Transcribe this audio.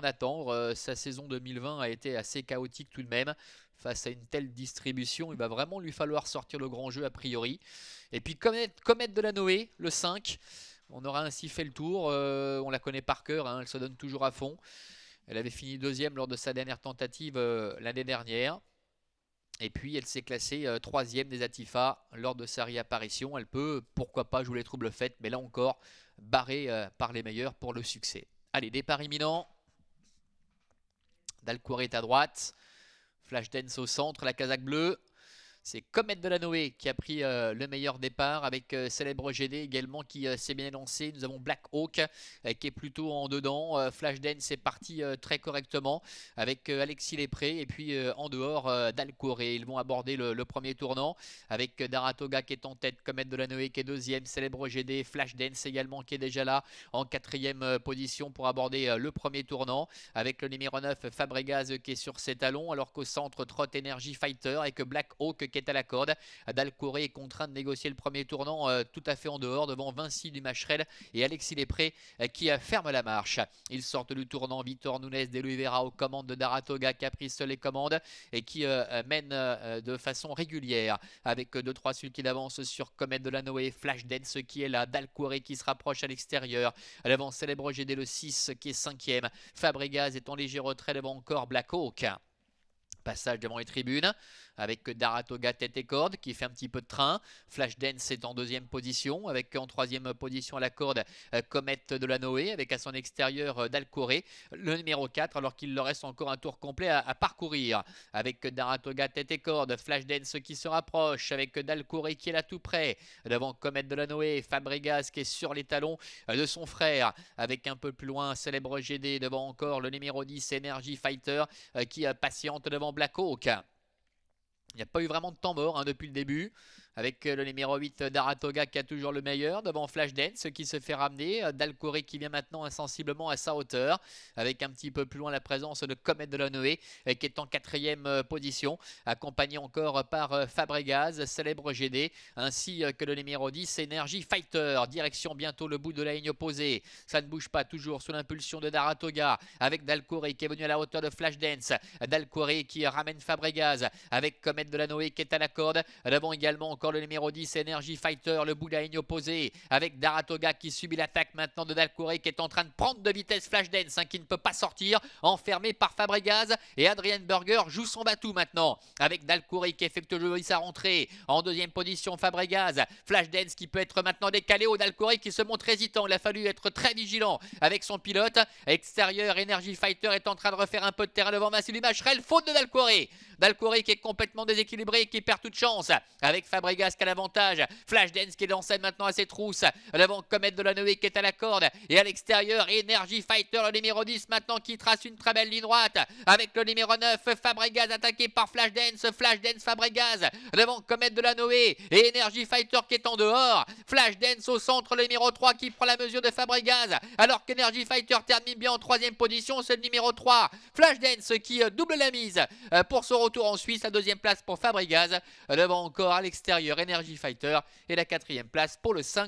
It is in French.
attendre. Sa saison 2020 a été assez chaotique tout de même. Face à une telle distribution, il va vraiment lui falloir sortir le grand jeu a priori. Et puis Comète de la Noé, le 5. On aura ainsi fait le tour. On la connaît par cœur, hein, elle se donne toujours à fond. Elle avait fini deuxième lors de sa dernière tentative l'année dernière. Et puis elle s'est classée troisième des Atifa lors de sa réapparition. Elle peut, pourquoi pas, jouer les troubles faites, mais là encore, barrée par les meilleurs pour le succès. Allez, départ imminent. Dalcouré est à droite. Flashdance au centre, la casaque bleue. C'est Comète de la Noé qui a pris le meilleur départ avec Célèbre GD également qui s'est bien lancé. Nous avons Black Hawk qui est plutôt en dedans. Flashdance est parti très correctement avec Alexis Lépré et puis en dehors Dalcouré. Ils vont aborder le premier tournant avec Daratoga qui est en tête, Comète de la Noé qui est deuxième, Célèbre GD, Flashdance également qui est déjà là en quatrième position pour aborder le premier tournant avec le numéro 9 Fabregas qui est sur ses talons alors qu'au centre Trot Energy Fighter et que Black Hawk qui est à la corde. Dalcouré est contraint de négocier le premier tournant tout à fait en dehors devant Vinci Dumacherel et Alexis Lépré qui ferme la marche. Ils sortent du tournant. Vitor Nunes de Oliveira aux commandes de Daratoga qui a pris seul les commandes et qui mène de façon régulière avec 2-3 celui qui avance sur Comète de la Noé, Flashdance qui est là, Dalcouré qui se rapproche à l'extérieur. À l'avant Célèbre GD le 6 qui est 5e. Fabregas est en léger retrait devant encore Black Hawk. Passage devant les tribunes avec Daratoga tête et corde qui fait un petit peu de train. Flashdance est en deuxième position avec en troisième position à la corde Comète de la Noé avec à son extérieur Dalcouré le numéro 4 alors qu'il leur reste encore un tour complet à parcourir avec Daratoga tête et corde. Flashdance qui se rapproche avec Dalcouré qui est là tout près devant Comète de la Noé. Fabregas qui est sur les talons de son frère avec un peu plus loin Célèbre GD devant encore le numéro 10 Energy Fighter qui patiente devant Black Hawk. Il n'y a pas eu vraiment de temps mort depuis le début avec le numéro 8 Daratoga qui a toujours le meilleur devant Flashdance qui se fait ramener. Dalcouré qui vient maintenant insensiblement à sa hauteur avec un petit peu plus loin la présence de Comète de la Noé qui est en quatrième position accompagné encore par Fabregas, Célèbre GD ainsi que le numéro 10 Energy Fighter. Direction bientôt le bout de la ligne opposée. Ça ne bouge pas toujours sous l'impulsion de Daratoga avec Dalcouré qui est venu à la hauteur de Flashdance. Dalcouré qui ramène Fabregas avec Comète de la Noé qui est à la corde. Devant également encore le numéro 10 Energy Fighter, le bout de la ligne opposée avec Daratoga qui subit l'attaque maintenant de Dalcouré qui est en train de prendre de vitesse Flashdance qui ne peut pas sortir, enfermé par Fabregas et Adrien Berger joue son batou maintenant avec Dalcouré qui effectue sa rentrée en deuxième position. Fabregas, Flashdance qui peut être maintenant décalé au Dalcouré qui se montre hésitant. Il a fallu être très vigilant avec son pilote extérieur. Energy Fighter est en train de refaire un peu de terrain devant Vassili Macherel, faute de Dalcouré. Dalcouré qui est complètement déséquilibré et qui perd toute chance avec Fabregas qui a l'avantage. Flashdance qui est lancé maintenant à ses trousses devant Comète de la Noé qui est à la corde et à l'extérieur Energy Fighter le numéro 10 maintenant qui trace une très belle ligne droite avec le numéro 9 Fabregas attaqué par Flashdance. Flashdance Fabregas devant Comète de la Noé et Energy Fighter qui est en dehors. Flashdance au centre le numéro 3 qui prend la mesure de Fabregas alors qu'Energy Fighter termine bien en troisième position. C'est le numéro 3 Flashdance qui double la mise pour son retour en Suisse. La deuxième place pour Fabregas devant encore à l'extérieur Energy Fighter et la quatrième place pour le 5